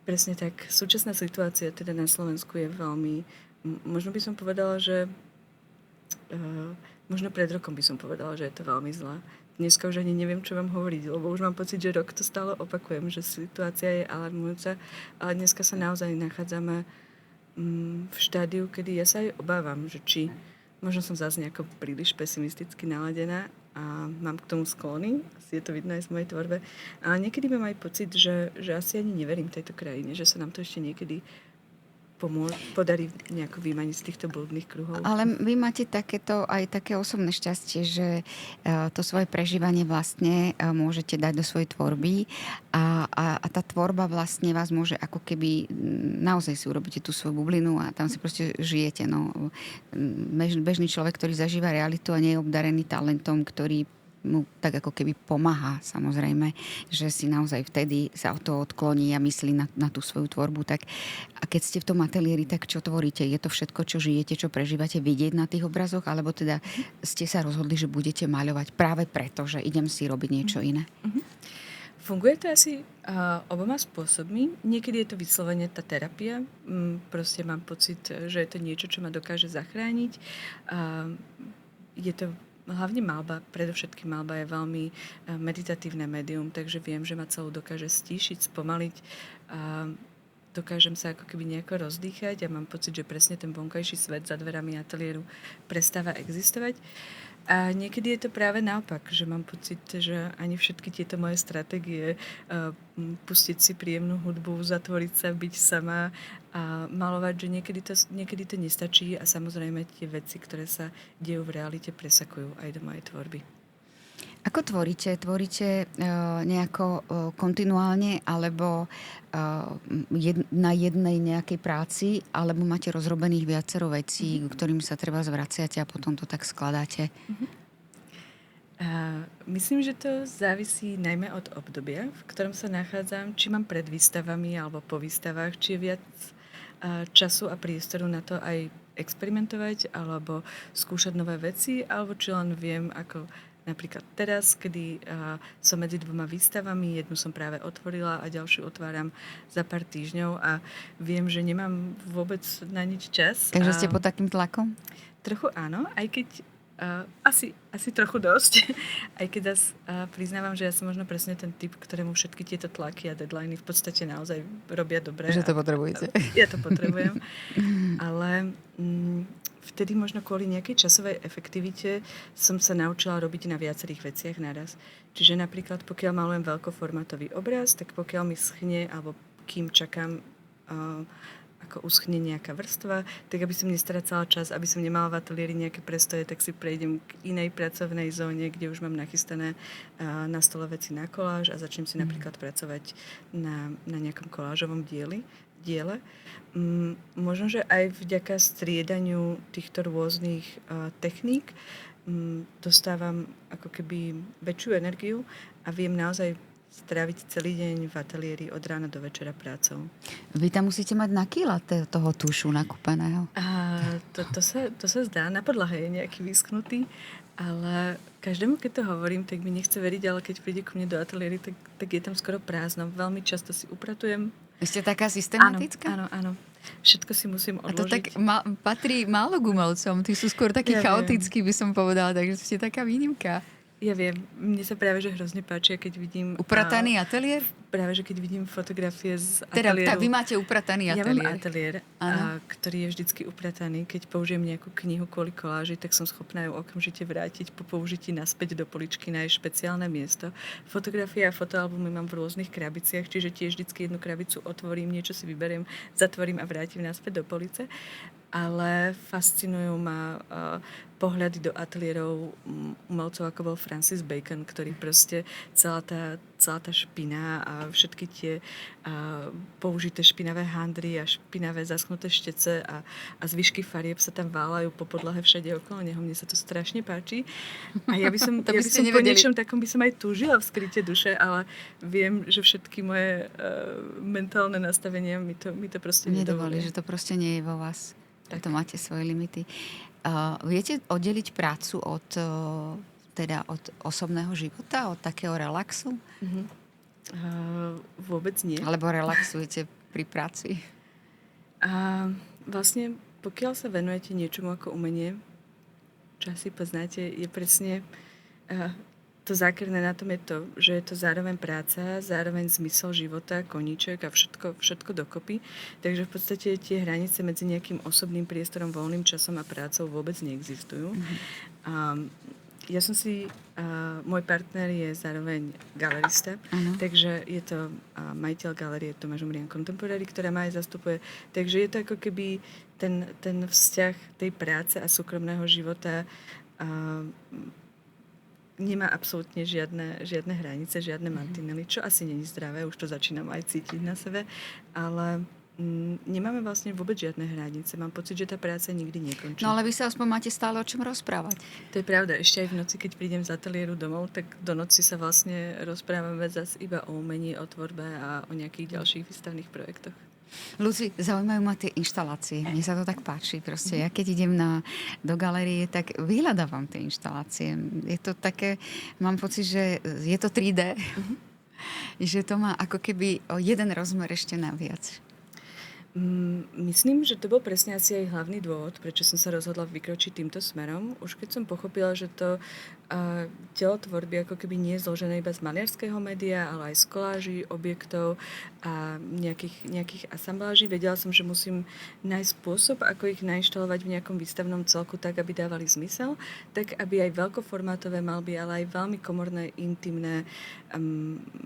Presne tak. Súčasná situácia teda na Slovensku je veľmi... Možno by som povedala, že... možno pred rokom by som povedala, že je to veľmi zlé. Dneska už ani neviem, čo vám hovoriť, lebo už mám pocit, že rok to stále opakujem, že situácia je alarmujúca, ale dneska sa naozaj nachádzame v štádiu, kedy ja sa aj obávam, že či možno som zase nejako príliš pesimisticky naladená a mám k tomu sklony, asi je to vidno aj z mojej tvorbe, ale niekedy mám aj pocit, že asi ani neverím tejto krajine, že sa nám to ešte niekedy podarí nejako vymaniť z týchto blúdnych kruhov. Ale vy máte aj také osobné šťastie, že to svoje prežívanie vlastne môžete dať do svojej tvorby a tá tvorba vlastne vás môže ako keby naozaj si urobíte tú svoju bublinu a tam si proste žijete. No. Bežný človek, ktorý zažíva realitu a nie je obdarený talentom, ktorý mu tak ako keby pomáha, samozrejme, že si naozaj vtedy sa o to odkloní a myslí na tú svoju tvorbu. Tak, a keď ste v tom ateliéri, tak čo tvoríte? Je to všetko, čo žijete, čo prežívate, vidieť na tých obrazoch? Alebo teda ste sa rozhodli, že budete maľovať práve preto, že idem si robiť niečo iné? Funguje to asi oboma spôsobmi. Niekedy je to vyslovene tá terapia. Proste mám pocit, že je to niečo, čo ma dokáže zachrániť. Je to hlavne maľba, predovšetkým maľba je veľmi meditatívne médium, takže viem, že ma celú dokáže stíšiť, spomaliť a dokážem sa ako keby nejako rozdýchať a mám pocit, že presne ten vonkajší svet za dverami ateliéru prestáva existovať. A niekedy je to práve naopak, že mám pocit, že ani všetky tieto moje stratégie, pustiť si príjemnú hudbu, zatvoriť sa, byť sama a malovať, že niekedy to nestačí a samozrejme tie veci, ktoré sa dejú v realite, presakujú aj do mojej tvorby. Ako tvoríte? Tvoríte nejako kontinuálne alebo na jednej nejakej práci, alebo máte rozrobených viacero vecí, ktorým sa treba zvraciate a potom to tak skladáte? Myslím, že to závisí najmä od obdobia, v ktorom sa nachádzam, či mám pred výstavami alebo po výstavách, či je viac času a priestoru na to aj experimentovať alebo skúšať nové veci, alebo či len viem, ako napríklad teraz, kedy som medzi dvoma výstavami, jednu som práve otvorila a ďalšiu otváram za pár týždňov a viem, že nemám vôbec na nič čas. Takže ste pod takým tlakom? Trochu áno, aj keď asi trochu dosť. Aj keď priznávam, že ja som možno presne ten typ, ktorému všetky tieto tlaky a deadliny v podstate naozaj robia dobre. Že to potrebujete. Ja to potrebujem. Ale vtedy možno kvôli nejakej časovej efektivite som sa naučila robiť na viacerých veciach naraz. Čiže napríklad pokiaľ malujem veľkoformátový obraz, tak pokiaľ mi schne alebo kým čakám ako uschne nejaká vrstva, tak aby som nestrácala čas, aby som nemala v ateliéri nejaké prestoje, tak si prejdem k inej pracovnej zóne, kde už mám nachystané na stole veci na koláž a začnem si napríklad pracovať na nejakom kolážovom diele. Možno, že aj vďaka striedaniu týchto rôznych techník dostávam ako keby väčšiu energiu a viem naozaj stráviť celý deň v ateliéri od rána do večera prácou. Vy tam musíte mať na kila toho tušu nakúpeného. A to sa zdá, na podlahe je nejaký vyschnutý, ale každému, keď to hovorím, tak mi nechce veriť, ale keď príde ku mne do ateliéry, tak je tam skoro prázdno. Veľmi často si upratujem. Ste taká systematická? Áno. Všetko si musím odložiť. A to tak patrí málo k umelcom. Tí sú skôr takí chaotickí, by som povedala, takže ste taká výnimka. Ja viem, mne sa práve že hrozne páči, keď vidím... Uprataný ateliér? Práve, že keď vidím fotografie z ateliéru... Teda vy máte uprataný ateliér. Ja mám ateliér, ktorý je vždycky uprataný. Keď použijem nejakú knihu kvôli koláži, tak som schopná ju okamžite vrátiť po použití naspäť do poličky na jej špeciálne miesto. Fotografie a fotoalbumy mám v rôznych krabiciach, čiže tiež vždycky jednu krabicu otvorím, niečo si vyberiem, zatvorím a vrátim naspäť do police. Ale fascinujú ma pohľady do ateliérov umelcov, ako bol Francis Bacon, ktorý proste celá tá špina a všetky tie použité špinavé handry a špinavé zaschnuté štece a zvyšky farieb sa tam váľajú po podlahe všade okolo neho. Mne sa to strašne páči. A ja by som po niečom takom by som aj túžila v skryte duše, ale viem, že všetky moje mentálne nastavenia mi to proste nedovolí. Že to proste nie je vo vás. Tak. To máte svoje limity. Viete oddeliť prácu od osobného života, od takého relaxu? Vôbec nie. Alebo relaxujete pri práci? Vlastne, pokiaľ sa venujete niečomu ako umenie, čo asi poznáte, je presne... To zákerné na tom je to, že je to zároveň práca, zároveň zmysel života, koníček a všetko dokopy. Takže v podstate tie hranice medzi nejakým osobným priestorom, voľným časom a prácou vôbec neexistujú. Ja som môj partner je zároveň galerista, takže je to majiteľ galerie Tomáš Umrian Contemporary, ktorá ma aj zastupuje. Takže je to ako keby ten vzťah tej práce a súkromného života nemá absolútne žiadne hranice, žiadne mantinely, čo asi není zdravé, už to začínam aj cítiť na sebe, ale nemáme vlastne vôbec žiadne hranice. Mám pocit, že tá práca nikdy nekončí. No ale vy sa aspoň máte stále o čom rozprávať. To je pravda. Ešte aj v noci, keď prídem z ateliéru domov, tak do noci sa vlastne rozprávame zase iba o umení, o tvorbe a o nejakých ďalších výstavných projektoch. Luci, zaujímajú ma tie inštalácie. Mne sa to tak páči. Proste ja keď idem do galérie, tak vyhľadávam tie inštalácie. Je to také, mám pocit, že je to 3D. Že to má ako keby o jeden rozmer ešte naviac. Myslím, že to bol presne asi aj hlavný dôvod, prečo som sa rozhodla vykročiť týmto smerom. Už keď som pochopila, že to telo tvorby ako keby nie je zložené iba z maliarského média, ale aj z koláží, objektov a nejakých asambláží. Vedela som, že musím nájsť spôsob, ako ich nainštalovať v nejakom výstavnom celku tak, aby dávali zmysel, tak aby aj veľkoformátové malby, ale aj veľmi komorné, intimné,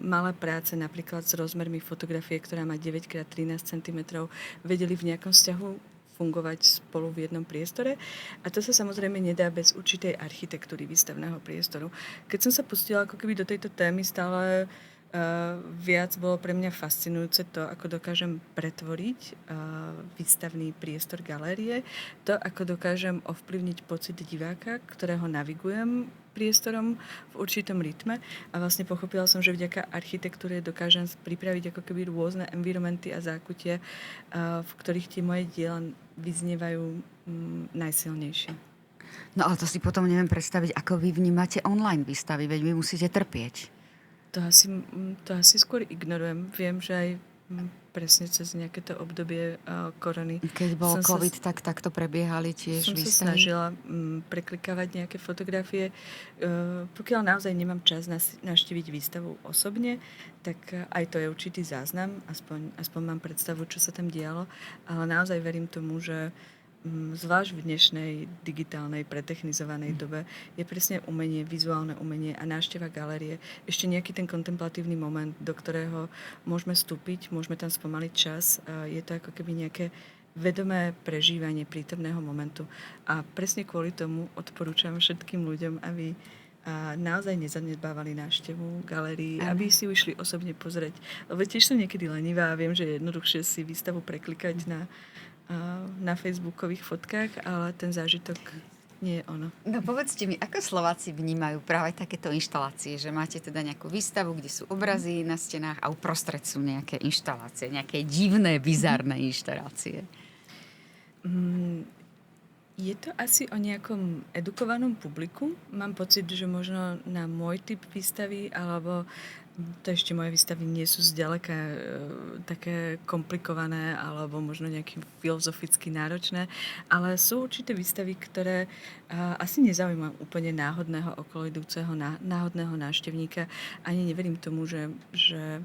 malé práce, napríklad s rozmermi fotografie, ktorá má 9x13 cm, vedeli v nejakom vzťahu fungovať spolu v jednom priestore. A to sa samozrejme nedá bez určitej architektúry výstavného priestoru. Keď som sa pustila ako keby do tejto témy, stále viac bolo pre mňa fascinujúce to, ako dokážem pretvoriť výstavný priestor galérie, to, ako dokážem ovplyvniť pocit diváka, ktorého navigujem priestorom v určitom rytme a vlastne pochopila som, že vďaka architektúre dokážem pripraviť ako keby rôzne environmenty a zákutia, v ktorých tie moje diela vyznievajú najsilnejšie. No ale to si potom neviem predstaviť, ako vy vnímate online výstavy, veď vy musíte trpieť. To asi skôr ignorujem. Viem, že aj presne cez nejaké to obdobie korony. Keď bol COVID, tak to prebiehali tiež výstavy. Som sa snažila preklikávať nejaké fotografie. Pokiaľ naozaj nemám čas navštíviť výstavu osobne, tak aj to je určitý záznam. Aspoň mám predstavu, čo sa tam dialo. Ale naozaj verím tomu, že zvlášť v dnešnej digitálnej, pretechnizovanej dobe je presne umenie, vizuálne umenie a návšteva galérie ešte nejaký ten kontemplatívny moment, do ktorého môžeme vstúpiť, môžeme tam spomaliť čas. Je to ako keby nejaké vedomé prežívanie prítomného momentu. A presne kvôli tomu odporúčam všetkým ľuďom, aby naozaj nezanedbávali návštevu galérií, aby si išli osobne pozrieť. Lebo tiež som niekedy lenivá a viem, že je jednoduchšie si výstavu preklikať na facebookových fotkách, ale ten zážitok nie je ono. No povedzte mi, ako Slováci vnímajú práve takéto inštalácie, že máte teda nejakú výstavu, kde sú obrazy na stenách a uprostred sú nejaké inštalácie, nejaké divné, bizarné inštalácie. Mm, Je to asi o nejakom edukovanom publiku. Mám pocit, že možno na môj typ výstavy, alebo to ešte moje výstavy nie sú zďaleka také komplikované, alebo možno nejaký filozoficky náročné, ale sú určité výstavy, ktoré asi nezaujímajú úplne náhodného okolidúceho, náhodného návštevníka. Ani neverím tomu, že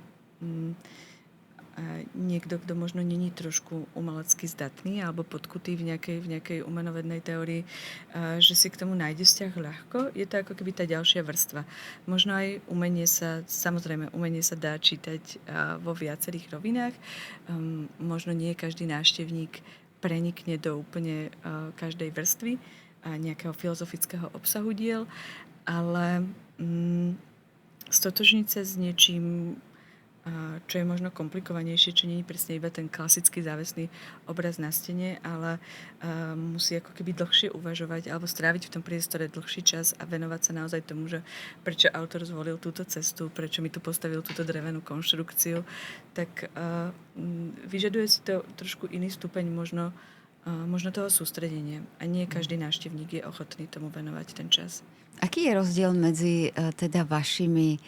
niekto, kto možno není trošku umelecky zdatný alebo podkutý v nejakej umenovednej teórii, že si k tomu nájde vzťah ľahko. Je to ako keby tá ďalšia vrstva. Možno aj samozrejme, umenie sa dá čítať vo viacerých rovinách. Možno nie každý návštevník prenikne do úplne každej vrstvy nejakého filozofického obsahu diel, ale stotožniť sa s niečím, čo je možno komplikovanejšie, čo nie je presne iba ten klasický závesný obraz na stene, ale musí ako keby dlhšie uvažovať alebo stráviť v tom priestore dlhší čas a venovať sa naozaj tomu, že prečo autor zvolil túto cestu, prečo mi tu postavil túto drevenú konštrukciu, tak vyžaduje si to trošku iný stupeň možno toho sústredenia. A nie každý návštevník je ochotný tomu venovať ten čas. Aký je rozdiel medzi teda vašimi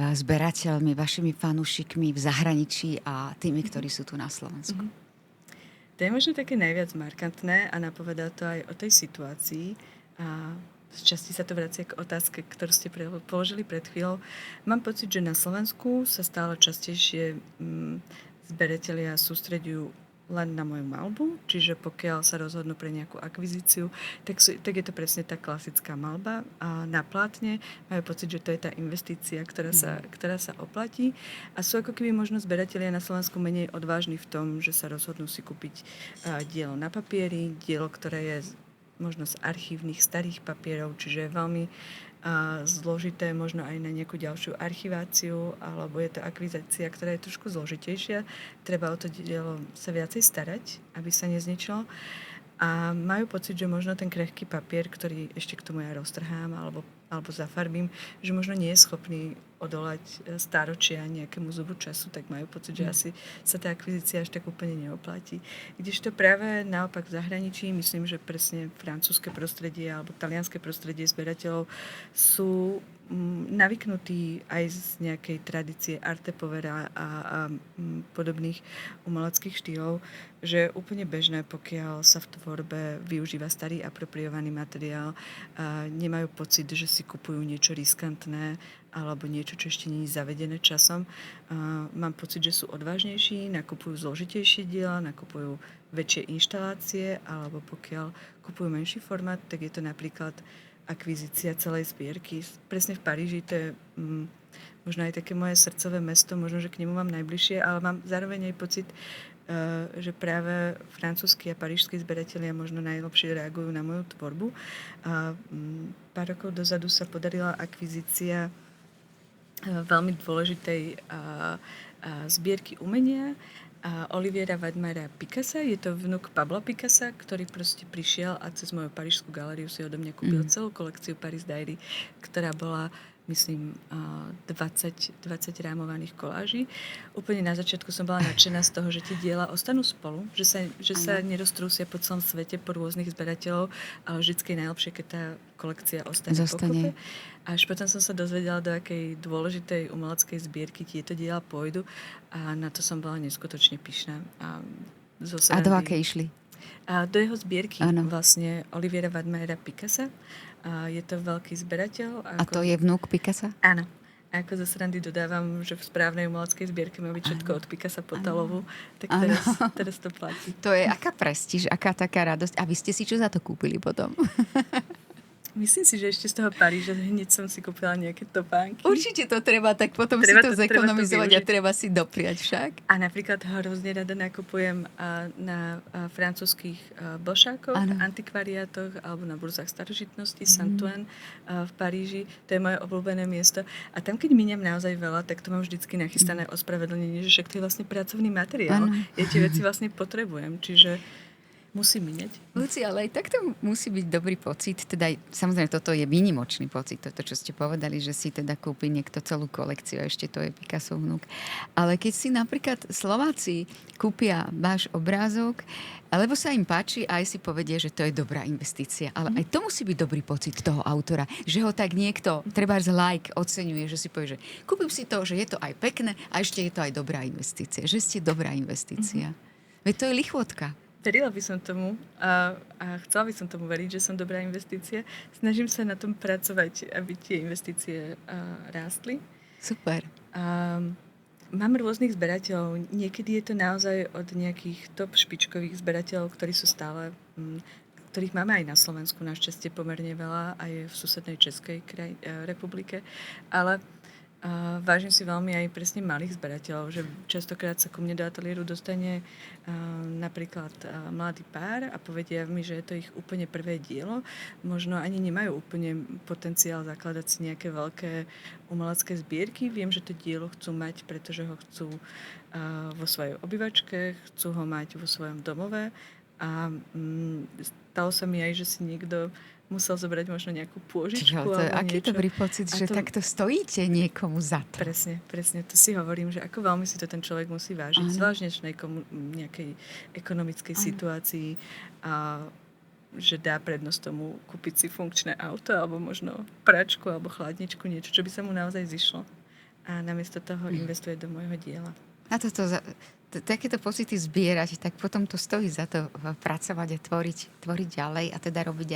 zberateľmi, vašimi fanúšikmi v zahraničí a tými, ktorí sú tu na Slovensku? To je možno také najviac markantné a napovedá to aj o tej situácii. A z časti sa to vracia k otázke, ktorú ste položili pred chvíľou. Mám pocit, že na Slovensku sa stále častejšie zberatelia sústreďujú len na moju malbu, čiže pokiaľ sa rozhodnú pre nejakú akvizíciu, tak je to presne tá klasická malba a na plátne majú pocit, že to je tá investícia, ktorá sa oplatí a sú ako keby možno zberatelia na Slovensku menej odvážni v tom, že sa rozhodnú si kúpiť dielo na papieri, dielo, ktoré je možno z archívnych starých papierov, čiže je veľmi zložité možno aj na nejakú ďalšiu archiváciu, alebo je to akvizácia, ktorá je trošku zložitejšia. Treba o to dielo sa viacej starať, aby sa nezničilo. A majú pocit, že možno ten krehký papier, ktorý ešte k tomu ja roztrhám alebo zafarbím, že možno nie je schopný odolať stáročia nejakému zubu času, tak majú pocit, že asi sa tá akvizícia až tak úplne neoplatí. Kdežto práve naopak v zahraničí, myslím, že presne francúzske prostredie alebo talianske prostredie zberateľov sú navyknutí aj z nejakej tradície Arte Povera a podobných umeleckých štýlov, že je úplne bežné, pokiaľ sa v tvorbe využíva starý apropriovaný materiál, nemajú pocit, že si kupujú niečo riskantné alebo niečo, čo ešte nie je zavedené časom. Mám pocit, že sú odvážnejší, nakupujú zložitejšie diela, nakupujú väčšie inštalácie, alebo pokiaľ kupujú menší formát, tak je to napríklad akvizícia celej zbierky. Presne v Paríži, to je možno aj také moje srdcové mesto, možno, že k nemu mám najbližšie, ale mám zároveň aj pocit, že práve francúzski a parížskí zberatelia možno najlepšie reagujú na moju tvorbu. Pár rokov dozadu sa podarila akvizícia veľmi dôležitej zbierky umenia Oliviera Weidmeyera Picassa. Je to vnuk Pabla Picassa, ktorý proste prišiel a cez moju parížskú galériu si odo mňa kúpil celú kolekciu Paris Diary, ktorá bola, myslím, 20 rámovaných koláží. Úplne na začiatku som bola nadšená z toho, že tie diela ostanú spolu, že sa neroztrúsia po celom svete po rôznych zberateľov, ale vždycky je najlepšie, keď tá kolekcia ostane pokope. Až potom som sa dozvedela, do akej dôležitej umeleckej zbierky tieto diela pôjdu a na to som bola neskutočne pyšná. A do akej išli? Do jeho zbierky vlastne Oliviera Weidmeyera Picassa. Je to veľký zberateľ. A to je vnúk Picassa? Áno. A ako zo srandy dodávam, že v správnej umeleckej zbierke má byť všetko od Picassa po Talovu, tak teraz to platí. To je aká prestíž, aká taká radosť. A vy ste si čo za to kúpili potom? Myslím si, že ešte z toho Paríža hneď som si kúpila nejaké topánky. Určite to treba, tak potom si to zekonomizovať a treba si dopriať však. A napríklad hrozne rada nakupujem na francúzskych bošákoch, antikvariátoch alebo na burzách starožitností, Saint-Ouen v Paríži. To je moje obľúbené miesto. A tam, keď míňam naozaj veľa, tak to mám vždycky nachystané ospravedlnenie, že však to je vlastne pracovný materiál. Ja tie veci vlastne potrebujem, čiže musí míňať. Luci, ale aj takto musí byť dobrý pocit, teda samozrejme toto je výnimočný pocit, toto, čo ste povedali, že si teda kúpi niekto celú kolekciu, a ešte to je Picassov vnúk. Ale keď si napríklad Slováci kúpia váš obrázok, alebo sa im páči a aj si povedie, že to je dobrá investícia, ale aj to musí byť dobrý pocit toho autora, že ho tak niekto, trebárs like, oceňuje, že si povie, že kúpim si to, že je to aj pekné a ešte je to aj dobrá investícia, že ste dobrá investícia. Veď to je lichvotka. Verila by som tomu a chcela by som tomu veriť, že som dobrá investícia. Snažím sa na tom pracovať, aby tie investície rástli. Super. Mám rôznych zberateľov. Niekedy je to naozaj od nejakých top špičkových zberateľov, ktorí sú stále, ktorých máme aj na Slovensku, našťastie pomerne veľa, aj v susednej Českej republike. Ale vážim si veľmi aj presne malých zberateľov, že častokrát sa ku mne do ateliéru dostane napríklad mladý pár a povedia mi, že je to ich úplne prvé dielo. Možno ani nemajú úplne potenciál zakladať si nejaké veľké umelecké zbierky. Viem, že to dielo chcú mať, pretože ho chcú vo svojej obývačke, chcú ho mať vo svojom domove a stalo sa mi aj, že si niekto musel zobrať možno nejakú pôžičku. Čiže to je aký niečo. dobrý pocit, že takto stojíte niekomu za to. Presne. To si hovorím, že ako veľmi si to ten človek musí vážiť. Zvlášť nejakej ekonomickej situácii a že dá prednosť tomu kúpiť si funkčné auto alebo možno pračku alebo chladničku, niečo, čo by sa mu naozaj zišlo. A namiesto toho investuje do môjho diela. A takéto pocity zbierať, tak potom to stojí za to pracovať a tvoriť ďalej a teda robiť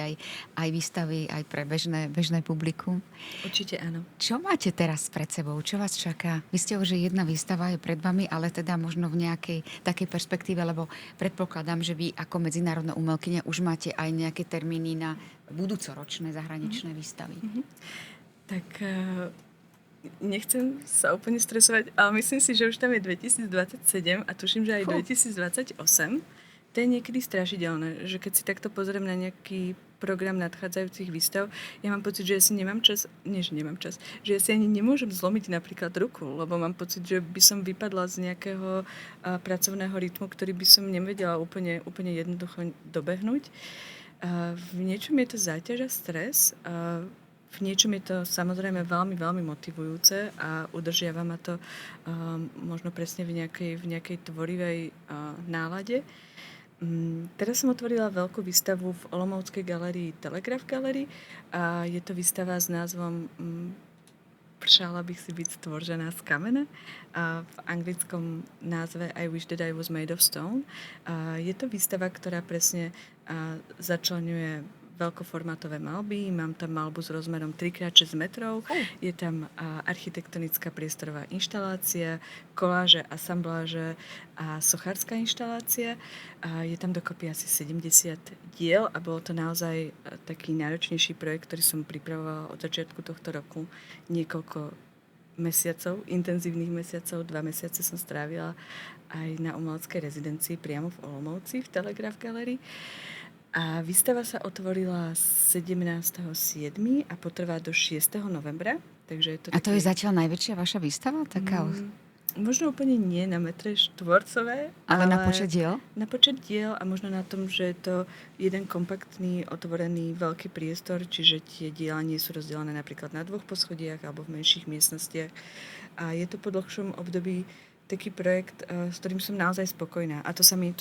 aj výstavy aj pre bežné publikum. Určite áno. Čo máte teraz pred sebou? Čo vás čaká? Vy ste už, že jedna výstava je pred vami, ale teda možno v nejakej takej perspektíve, lebo predpokladám, že vy ako medzinárodná umelkyňa už máte aj nejaké termíny na budúcoročné zahraničné výstavy. Tak nechcem sa úplne stresovať, ale myslím si, že už tam je 2027 a tuším, že aj 2028. To je niekedy strašidelné, že keď si takto pozriem na nejaký program nadchádzajúcich výstav, ja mám pocit, že ja si že ja si ani nemôžem zlomiť napríklad ruku, lebo mám pocit, že by som vypadla z nejakého pracovného rytmu, ktorý by som nevedela úplne jednoducho dobehnúť. V niečom je to záťaž a stres, v niečom je to samozrejme veľmi, veľmi motivujúce a udržiava ma to možno presne v nejakej tvorivej nálade. Teraz som otvorila veľkú výstavu v olomouckej galérii Telegraph Gallery a je to výstava s názvom Pršala bych si byť stvoržená z kamene. V anglickom názve I wish that I was made of stone. Je to výstava, ktorá presne začleňuje veľkoformátové malby. Mám tam malbu s rozmerom 3x6 metrov. Je tam architektonická priestorová inštalácia, koláže, asambláže a sochárska inštalácia. Je tam dokopy asi 70 diel a bolo to naozaj taký náročnejší projekt, ktorý som pripravovala od začiatku tohto roku. Niekoľko mesiacov, intenzívnych mesiacov, 2 mesiace som strávila aj na umeleckej rezidencii priamo v Olomouci, v Telegraph Gallery. A výstava sa otvorila 17.7. a potrvá do 6. novembra. Takže je to a to je zatiaľ najväčšia vaša výstava? Taká... Možno úplne nie na metre štvorcové. Ale na počet diel? Na počet diel a možno na tom, že je to jeden kompaktný, otvorený veľký priestor, čiže tie diela nie sú rozdelené napríklad na 2 poschodiach alebo v menších miestnostiach. A je to po dlhšom období taký projekt, s ktorým som naozaj spokojná. A to sa mi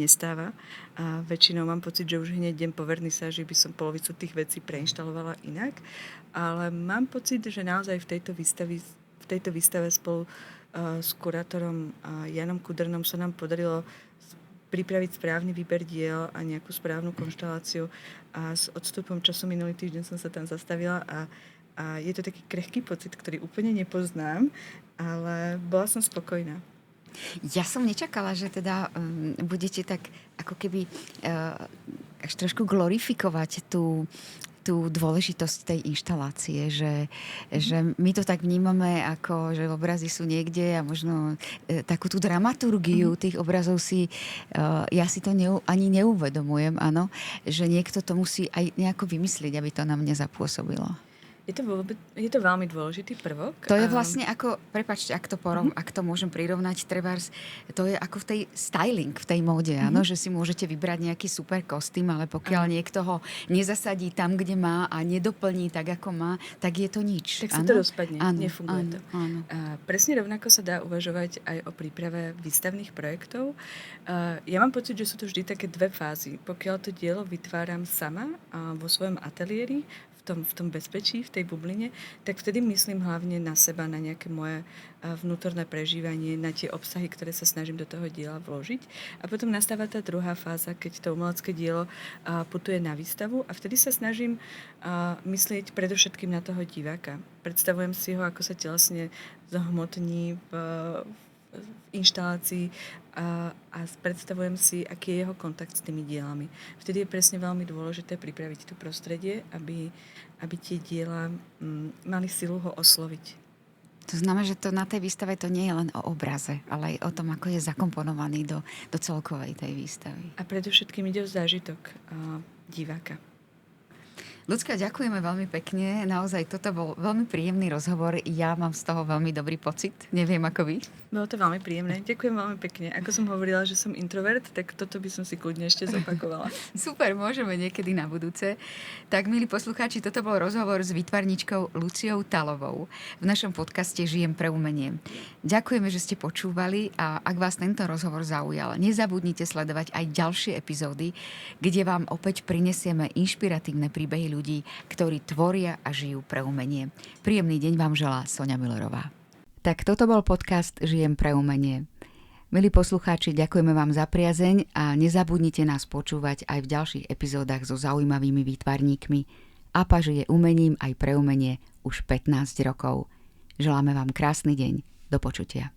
nestáva. A väčšinou mám pocit, že už hneď idem po vernisáži, by som polovicu tých vecí preinštalovala inak. Ale mám pocit, že naozaj v tejto výstave spolu s kurátorom Janom Kudrnom sa nám podarilo pripraviť správny výber diel a nejakú správnu konštaláciu. A s odstupom času minulý týždeň som sa tam zastavila a je to taký krehký pocit, ktorý úplne nepoznám, ale bola som spokojná. Ja som nečakala, že teda budete tak ako keby až trošku glorifikovať tú dôležitosť tej inštalácie, že my to tak vnímame, ako že obrazy sú niekde a možno takú tú dramaturgiu tých obrazov ja si to ani neuvedomujem, áno, že niekto to musí aj nejako vymyslieť, aby to na mňa zapôsobilo. Je to veľmi dôležitý prvok. To je vlastne ako, prepáčte, ak to môžem prirovnať, trebárs, to je ako v tej styling, v tej móde, áno, že si môžete vybrať nejaký super kostým, ale pokiaľ niekto ho nezasadí tam, kde má a nedoplní tak, ako má, tak je to nič. Tak sa to rozpadne, nefunguje to. Áno. Presne rovnako sa dá uvažovať aj o príprave výstavných projektov. Ja mám pocit, že sú to vždy také dve fázy. Pokiaľ to dielo vytváram sama vo svojom ateliéri, v tom bezpečí, v tej bubline, tak vtedy myslím hlavne na seba, na nejaké moje vnútorné prežívanie, na tie obsahy, ktoré sa snažím do toho diela vložiť. A potom nastáva tá druhá fáza, keď to umelecké dielo putuje na výstavu a vtedy sa snažím myslieť predovšetkým na toho diváka. Predstavujem si ho, ako sa telesne zohmotní v inštalácii a predstavujem si, aký je jeho kontakt s tými dielami. Vtedy je presne veľmi dôležité pripraviť to prostredie, aby tie diela mali silu ho osloviť. To znamená, že to na tej výstave to nie je len o obraze, ale aj o tom, ako je zakomponovaný do celkovej tej výstavy. A predovšetkým ide o zážitok diváka. Ľudská, ďakujeme veľmi pekne. Naozaj toto bol veľmi príjemný rozhovor. Ja mám z toho veľmi dobrý pocit. Neviem, ako vy. Bolo to veľmi príjemné. Ďakujem veľmi pekne. Ako som hovorila, že som introvert, tak toto by som si kľudne ešte zopakovala. Super, môžeme niekedy na budúce. Tak, milí poslucháči, toto bol rozhovor s výtvarničkou Luciou Talovou v našom podcaste Žijem pre umenie. Ďakujeme, že ste počúvali a ak vás tento rozhovor zaujal, nezabudnite sledovať aj ďalšie epizódy, kde vám opäť prinesieme inšpiratívne príbehy ľudí, ktorí tvoria a žijú pre umenie. Príjemný deň vám želá Soňa Millerová. Tak toto bol podcast Žijem pre umenie. Milí poslucháči, ďakujeme vám za priazeň a nezabudnite nás počúvať aj v ďalších epizódach so zaujímavými výtvarníkmi. APA žije umením aj pre umenie už 15 rokov. Želáme vám krásny deň. Do počutia.